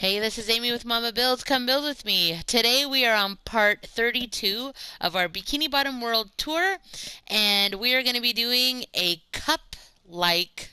Hey, this is Amy with Momma-Builds. Come build with me. Today we are on part 32 of our Bikini Bottom World tour, and we are going to be doing a cup-like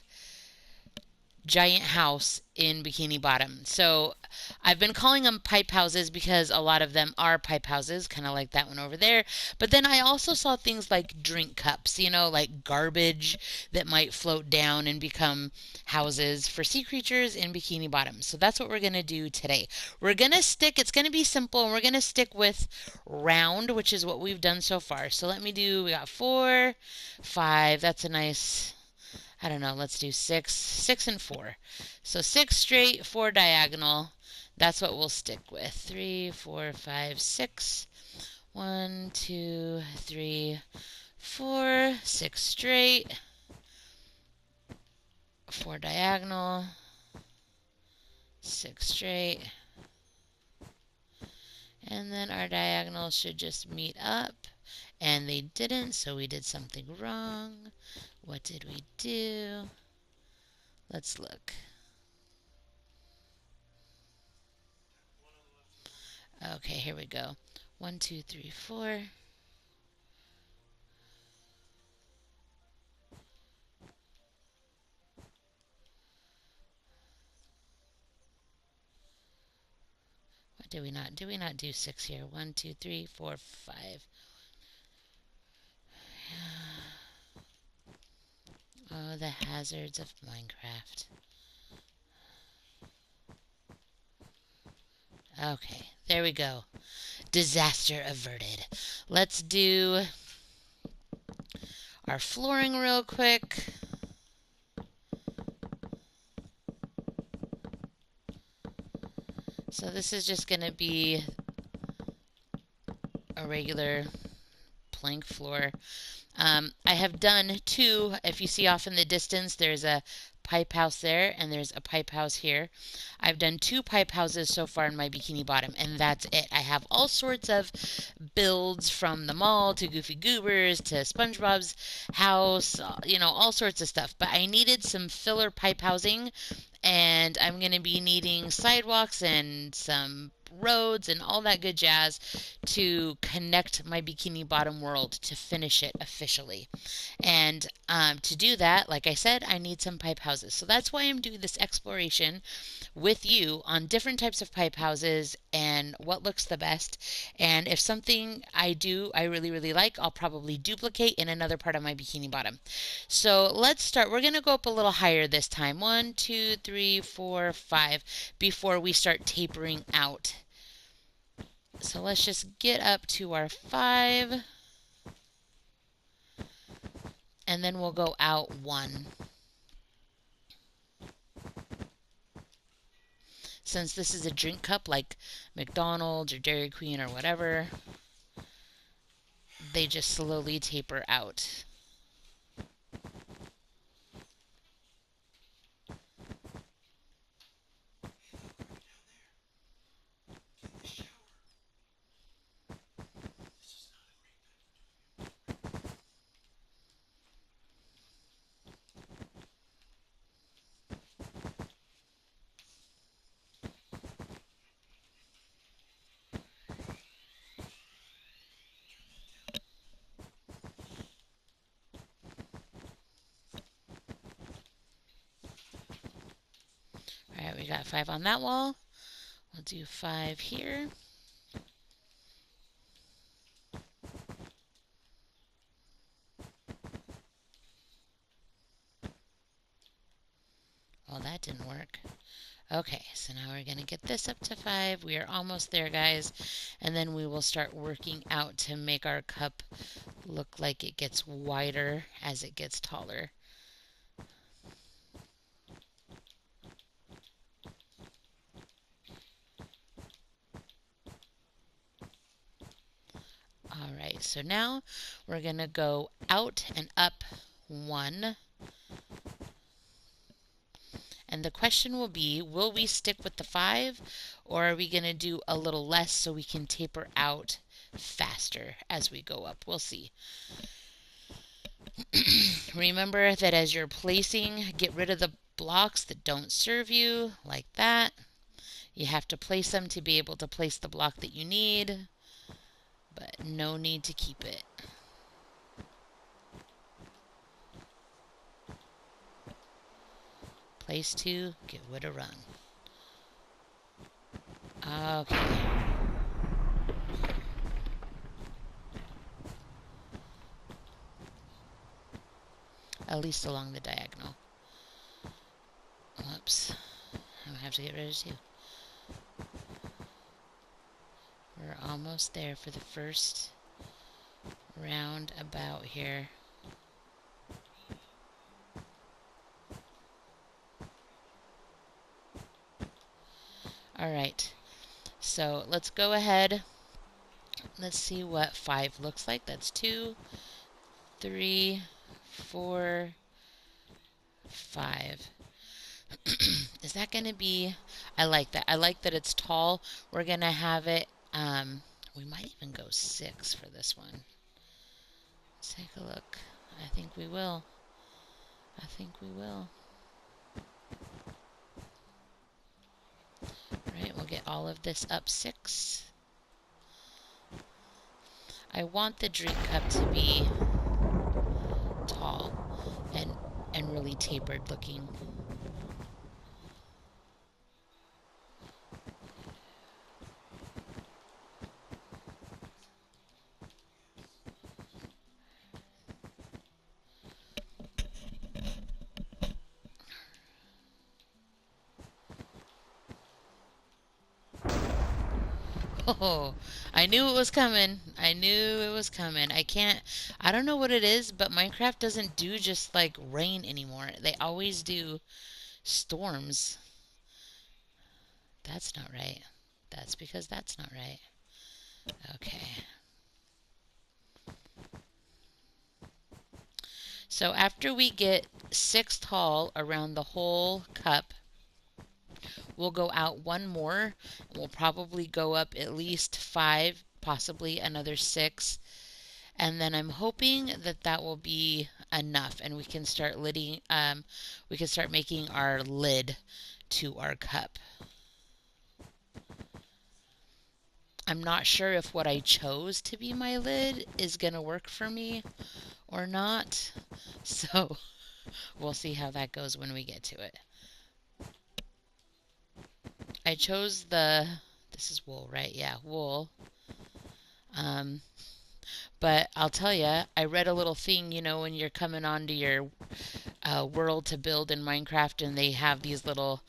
giant house in Bikini Bottom. So I've been calling them pipe houses because a lot of them are pipe houses, kind of like that one over there. But then I also saw things like drink cups, like garbage that might float down and become houses for sea creatures in Bikini Bottom. So that's what we're going to do today. It's going to be simple, and we're going to stick with round, which is what we've done so far. So we got 4, 5, that's a nice, I don't know, let's do 6 and 4. So 6 straight, 4 diagonal. That's what we'll stick with. 3, 4, 5, 6. 1, 2, 3, 4. 6 straight, 4 diagonal, 6 straight. And then our diagonals should just meet up. And they didn't, so we did something wrong. What did we do? Let's look. Okay, here we go. 1, 2, 3, 4. What did we not? Did we not do 6 here? 1, 2, 3, 4, 5. Oh, the hazards of Minecraft. Okay, there we go. Disaster averted. Let's do our flooring real quick. So this is just going to be a regular plank floor. I have done 2. If you see off in the distance, there's a pipe house there and there's a pipe house here. I've done 2 pipe houses so far in my Bikini Bottom, and that's it. I have all sorts of builds, from the mall to Goofy Goobers to Spongebob's house, all sorts of stuff. But I needed some filler pipe housing, and I'm going to be needing sidewalks and some roads and all that good jazz to connect my Bikini Bottom world to finish it officially. And to do that, like I said, I need some pipe houses. So that's why I'm doing this exploration with you on different types of pipe houses and what looks the best. And if something I really, really like, I'll probably duplicate in another part of my Bikini Bottom. So let's start. We're going to go up a little higher this time. 1, 2, 3, 4, 5 before we start tapering out. So let's just get up to our 5. And then we'll go out 1. Since this is a drink cup like McDonald's or Dairy Queen or whatever, they just slowly taper out. Alright, we got 5 on that wall. We'll do 5 here. Well, that didn't work. Okay, so now we're going to get this up to 5. We are almost there, guys. And then we will start working out to make our cup look like it gets wider as it gets taller. Alright, so now we're going to go out and up 1. And the question will be, will we stick with the 5, or are we going to do a little less so we can taper out faster as we go up? We'll see. Remember that as you're placing, get rid of the blocks that don't serve you, like that. You have to place them to be able to place the block that you need, but no need to keep it. Place 2, give it a run. Okay. At least along the diagonal. Whoops. I have to get rid of 2. We're almost there for the first round about here. Alright, so let's go ahead. Let's see what 5 looks like. That's 2, 3, 4, 5. Is that going to be... I like that. I like that it's tall. We're going to have it... we might even go 6 for this one. Let's take a look. I think we will. I think we will. Right, we'll get all of this up 6. I want the drink cup to be tall and really tapered looking. Oh, I knew it was coming. I knew it was coming. I don't know what it is, but Minecraft doesn't do just like rain anymore. They always do storms. That's not right. That's because that's not right. Okay. So after we get 6 tall around the whole cup, we'll go out 1 more. We'll probably go up at least 5, possibly another 6. And then I'm hoping that that will be enough and we can start we can start making our lid to our cup. I'm not sure if what I chose to be my lid is going to work for me or not. So we'll see how that goes when we get to it. I chose this is wool, right? Yeah, wool. But I'll tell you, I read a little thing, when you're coming onto your world to build in Minecraft and they have these little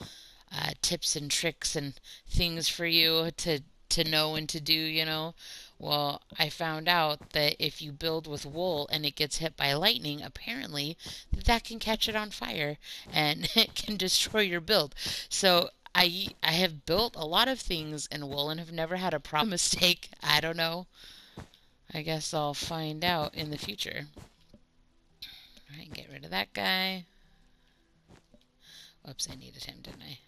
tips and tricks and things for you to know and to do. Well, I found out that if you build with wool and it gets hit by lightning, apparently that can catch it on fire and it can destroy your build. So I have built a lot of things in wool and have never had a problem mistake. I don't know. I guess I'll find out in the future. All right, get rid of that guy. Whoops, I needed him, didn't I?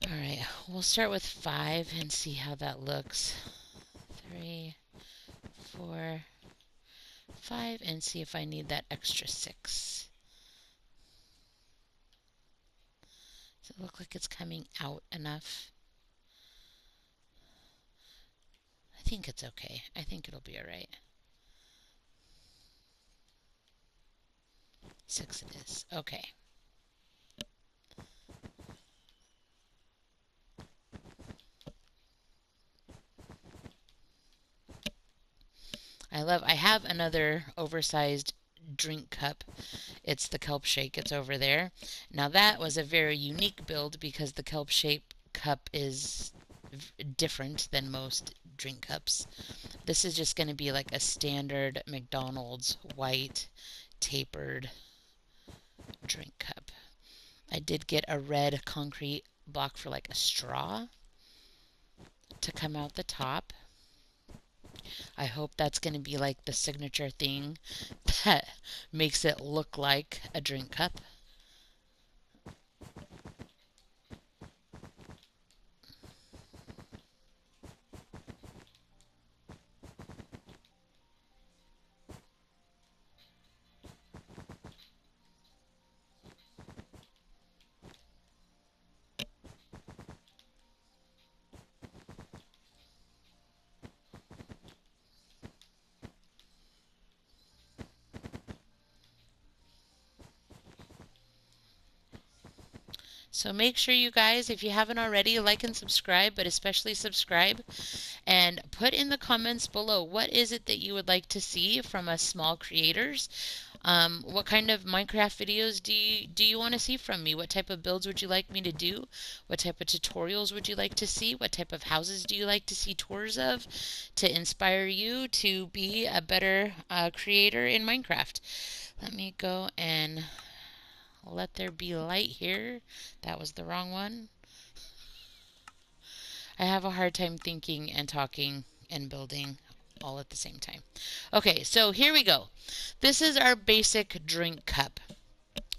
All right, we'll start with 5 and see how that looks. 3, 4, 5, and see if I need that extra 6. Does it look like it's coming out enough? I think it's okay. I think it'll be all right. 6 it is. Okay. I have another oversized drink cup. It's the kelp shake. It's over there. Now that was a very unique build because the kelp shake cup is different than most drink cups. This is just going to be like a standard McDonald's white tapered drink cup. I did get a red concrete block for like a straw to come out the top. I hope that's going to be like the signature thing that makes it look like a drink cup. So make sure you guys, if you haven't already, like and subscribe, but especially subscribe. And put in the comments below, what is it that you would like to see from us small creators? What kind of Minecraft videos do you want to see from me? What type of builds would you like me to do? What type of tutorials would you like to see? What type of houses do you like to see tours of to inspire you to be a better creator in Minecraft? Let me go and let there be light here. That was the wrong one. I have a hard time thinking and talking and building all at the same time. Okay, so here we go. This is our basic drink cup.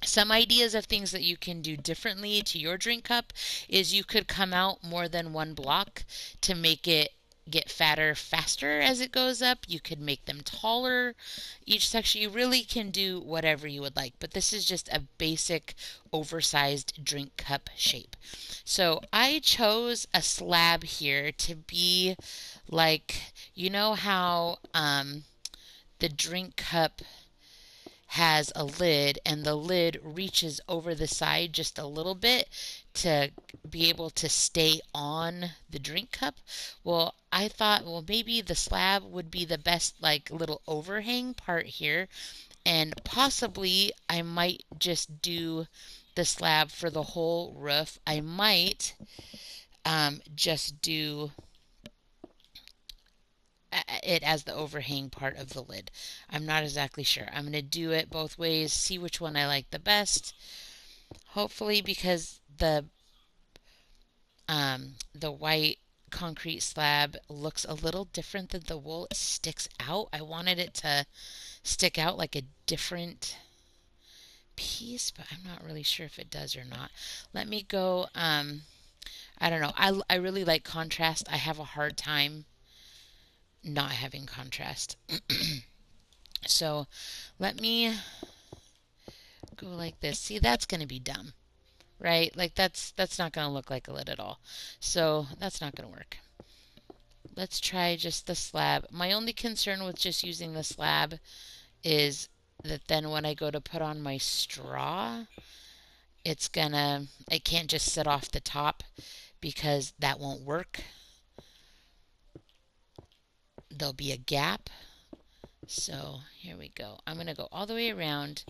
Some ideas of things that you can do differently to your drink cup is you could come out more than one block to make it get fatter faster as it goes up. You could make them taller. Each section, you really can do whatever you would like, but this is just a basic oversized drink cup shape. So I chose a slab here to be like, you know how the drink cup has a lid and the lid reaches over the side just a little bit to be able to stay on the drink cup. Well, I thought, well, maybe the slab would be the best like little overhang part here, and possibly I might just do the slab for the whole roof. I might just do it as the overhang part of the lid. I'm not exactly sure. I'm going to do it both ways, see which one I like the best. Hopefully, because the white concrete slab looks a little different than the wool, it sticks out. I wanted it to stick out like a different piece, but I'm not really sure if it does or not. Let me go. I don't know. I really like contrast. I have a hard time not having contrast. So let me go like this. See, that's going to be dumb, right? Like that's not going to look like a lid at all. So that's not going to work. Let's try just the slab. My only concern with just using the slab is that then when I go to put on my straw, it can't just sit off the top because that won't work. There'll be a gap. So here we go. I'm going to go all the way around.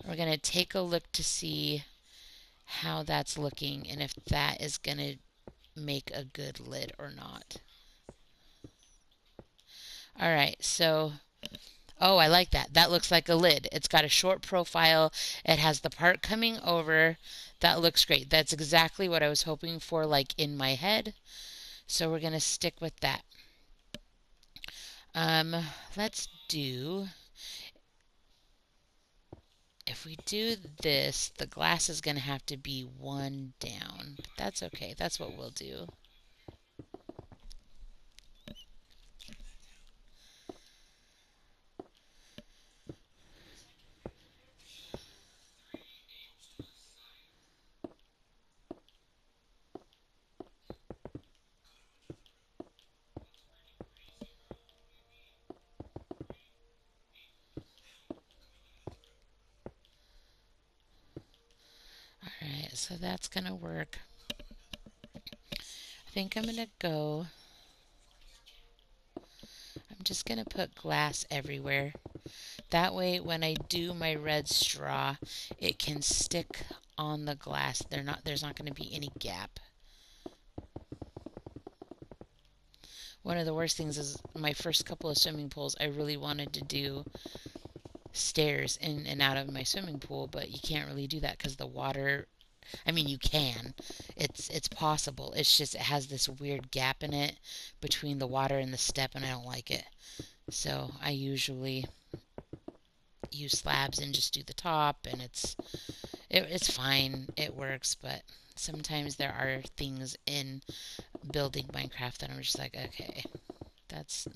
We're going to take a look to see how that's looking and if that is going to make a good lid or not. All right, so, oh, I like that. That looks like a lid. It's got a short profile. It has the part coming over. That looks great. That's exactly what I was hoping for, like in my head. So we're going to stick with that. Um, let's do, if we do this, the glass is going to have to be one down. But that's okay. That's what we'll do. All right, so that's going to work. I think I'm going to go, I'm just going to put glass everywhere. That way when I do my red straw, it can stick on the glass. There's not going to be any gap. One of the worst things is my first couple of swimming pools, I really wanted to do stairs in and out of my swimming pool, but you can't really do that because the water, I mean, you can. It's possible. It's just it has this weird gap in it between the water and the step, and I don't like it. So I usually use slabs and just do the top, and it's fine. It works, but sometimes there are things in building Minecraft that I'm just like, okay, that's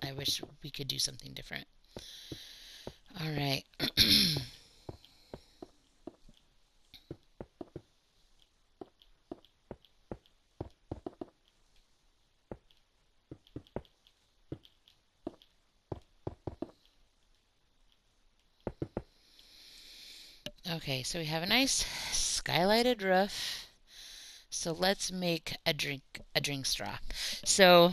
I wish we could do something different. All right. Okay, so we have a nice skylighted roof. So let's make a drink straw. So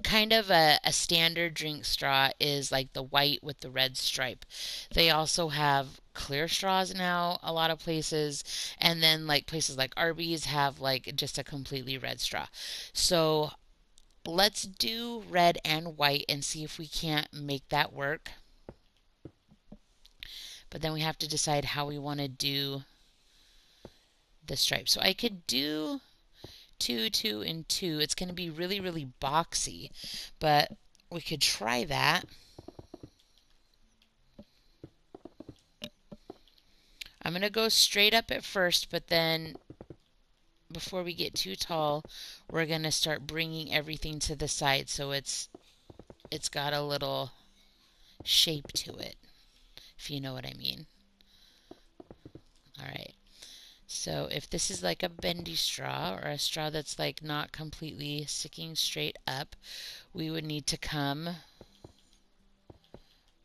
kind of a standard drink straw is like the white with the red stripe. They also have clear straws now, a lot of places, and then like places like Arby's have like just a completely red straw. So let's do red and white and see if we can't make that work. But then we have to decide how we want to do the stripe. So I could do two, two, and two. It's going to be really, really boxy, but we could try that. I'm going to go straight up at first, but then before we get too tall, we're going to start bringing everything to the side so it's got a little shape to it, if you know what I mean. All right. So if this is like a bendy straw or a straw that's like not completely sticking straight up, we would need to come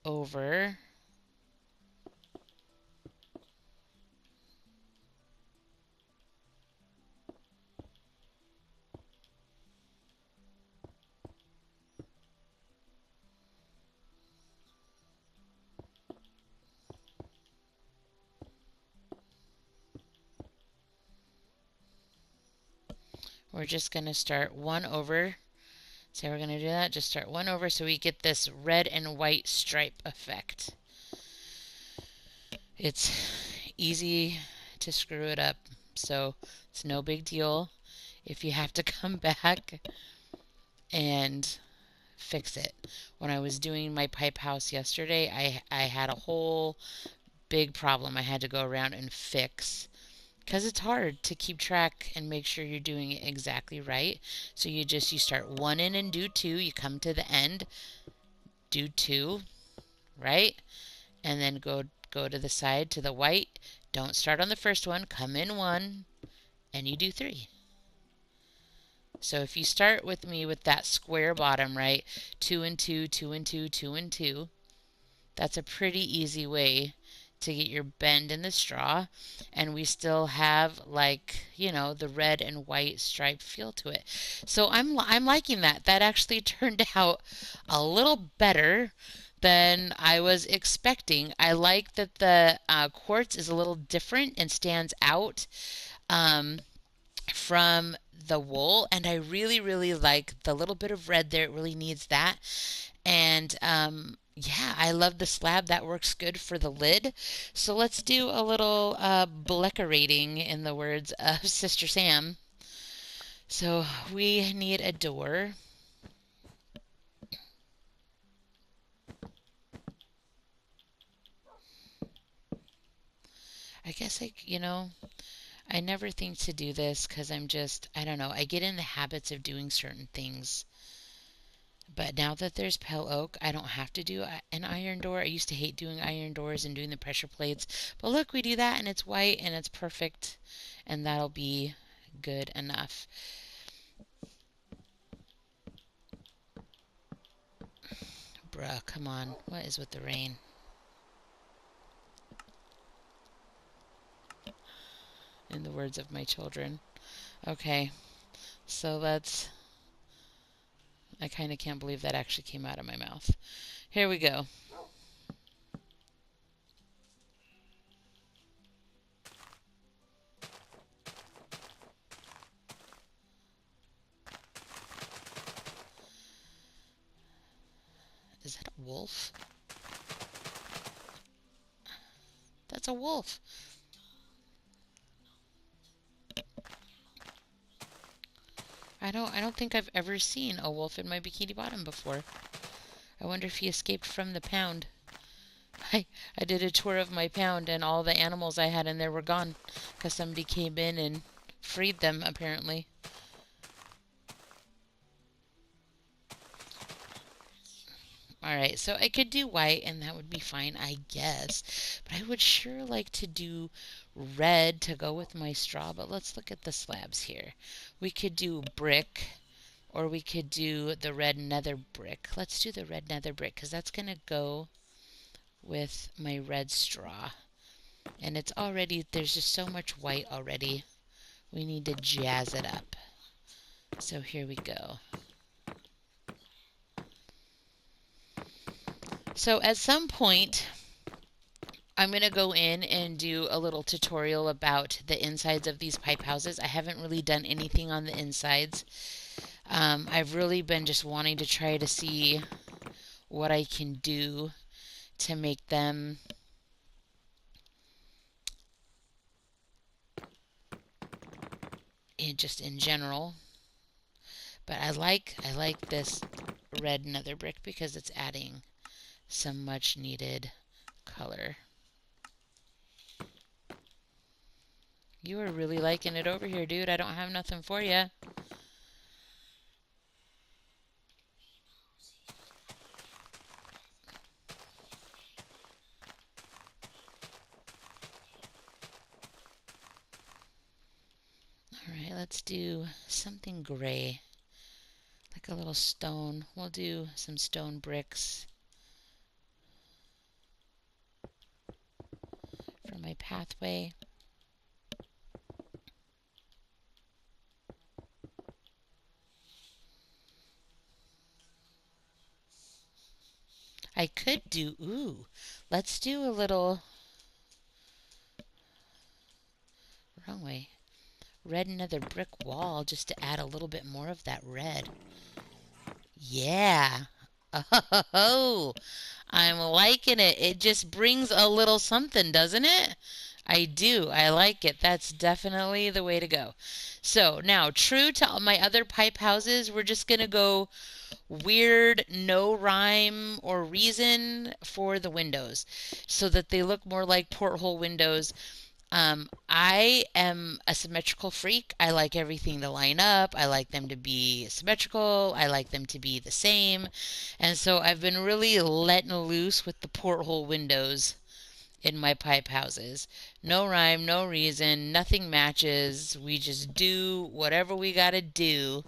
over. We're just going to start one over. So we're going to do that. Just start one over so we get this red and white stripe effect. It's easy to screw it up, so it's no big deal if you have to come back and fix it. When I was doing my pipe house yesterday, I had a whole big problem I had to go around and fix because it's hard to keep track and make sure you're doing it exactly right. So you start one in and do two, you come to the end, do two, right? And then go to the side to the white. Don't start on the first one, come in one, and you do three. So if you start with me with that square bottom, right? Two and two, two and two, two and two. That's a pretty easy way to get your bend in the straw, and we still have like, you know, the red and white stripe feel to it. So I'm liking that. That actually turned out a little better than I was expecting. I like that the quartz is a little different and stands out um, from the wool, and I really, really like the little bit of red there. It really needs that. And yeah, I love the slab. That works good for the lid. So let's do a little bleckerating in the words of Sister Sam. So we need a door. I guess I never think to do this because I don't know, I get in the habits of doing certain things. But now that there's pale oak, I don't have to do an iron door. I used to hate doing iron doors and doing the pressure plates. But look, we do that and it's white and it's perfect. And that'll be good enough. Bruh, come on. What is with the rain? In the words of my children. Okay, so let's I kind of can't believe that actually came out of my mouth. Here we go. Is that a wolf? That's a wolf. I don't think I've ever seen a wolf in my Bikini Bottom before. I wonder if he escaped from the pound. I did a tour of my pound and all the animals I had in there were gone because somebody came in and freed them apparently. Alright, so I could do white and that would be fine, I guess. But I would sure like to do red to go with my straw. But let's look at the slabs here. We could do brick or we could do the red nether brick. Let's do the red nether brick because that's going to go with my red straw. And it's already, there's just so much white already. We need to jazz it up. So here we go. So at some point, I'm going to go in and do a little tutorial about the insides of these pipe houses. I haven't really done anything on the insides. I've really been just wanting to try to see what I can do to make them just in general. But I like this red nether brick because it's adding some much needed color. You are really liking it over here, dude. I don't have nothing for you. Alright, let's do something gray. Like a little stone. We'll do some stone bricks for my pathway. I could do, let's do a little, wrong way, red nether brick wall just to add a little bit more of that red. Yeah. Oh, I'm liking it. It just brings a little something, doesn't it? I do. I like it. That's definitely the way to go. So now, true to my other pipe houses, we're just going to go weird, no rhyme or reason for the windows so that they look more like porthole windows. I am a symmetrical freak. I like everything to line up. I like them to be symmetrical. I like them to be the same. And so I've been really letting loose with the porthole windows in my pipe houses. No rhyme, no reason, nothing matches. We just do whatever we gotta do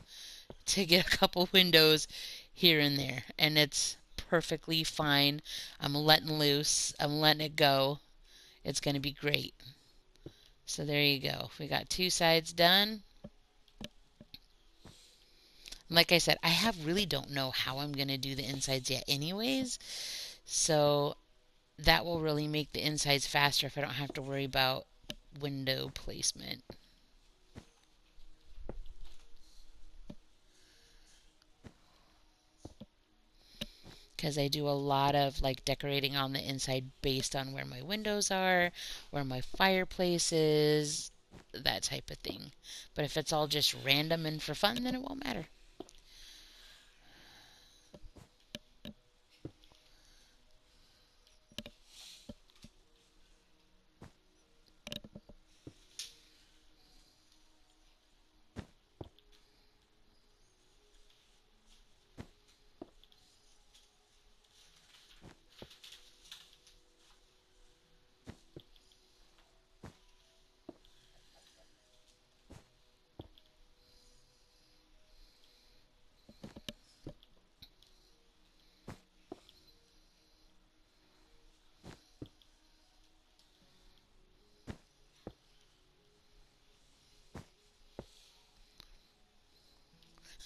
to get a couple windows here and there. And it's perfectly fine. I'm letting loose. I'm letting it go. It's gonna be great. So there you go. We got two sides done. Like I said, I really don't know how I'm going to do the insides yet anyways. So that will really make the insides faster if I don't have to worry about window placement. Because I do a lot of like decorating on the inside based on where my windows are, where my fireplace is, that type of thing. But if it's all just random and for fun, then it won't matter.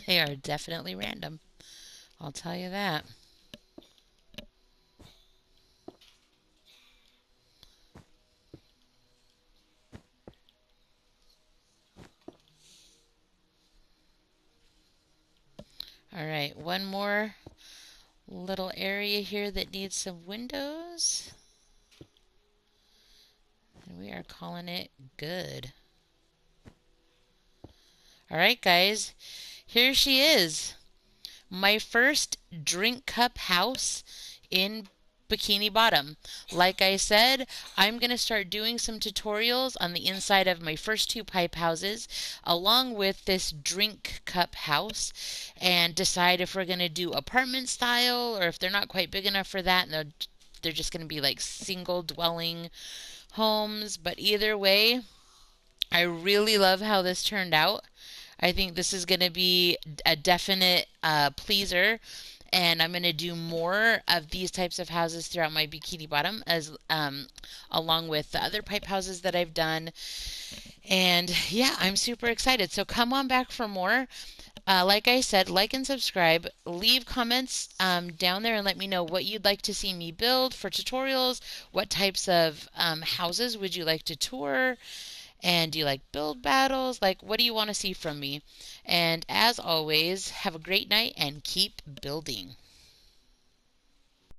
They are definitely random. I'll tell you that. All right, one more little area here that needs some windows. And we are calling it good. All right, guys, here she is. My first drink cup house in Bikini Bottom. Like I said, I'm going to start doing some tutorials on the inside of my first two pipe houses along with this drink cup house and decide if we're going to do apartment style or if they're not quite big enough for that and they're just going to be like single dwelling homes. But either way, I really love how this turned out. I think this is going to be a definite pleaser, and I'm going to do more of these types of houses throughout my Bikini Bottom, as along with the other pipe houses that I've done. And yeah, I'm super excited. So come on back for more. Like I said, like and subscribe. Leave comments down there and let me know what you'd like to see me build for tutorials. What types of houses would you like to tour? And do you like build battles? Like, what do you want to see from me? And as always, have a great night and keep building.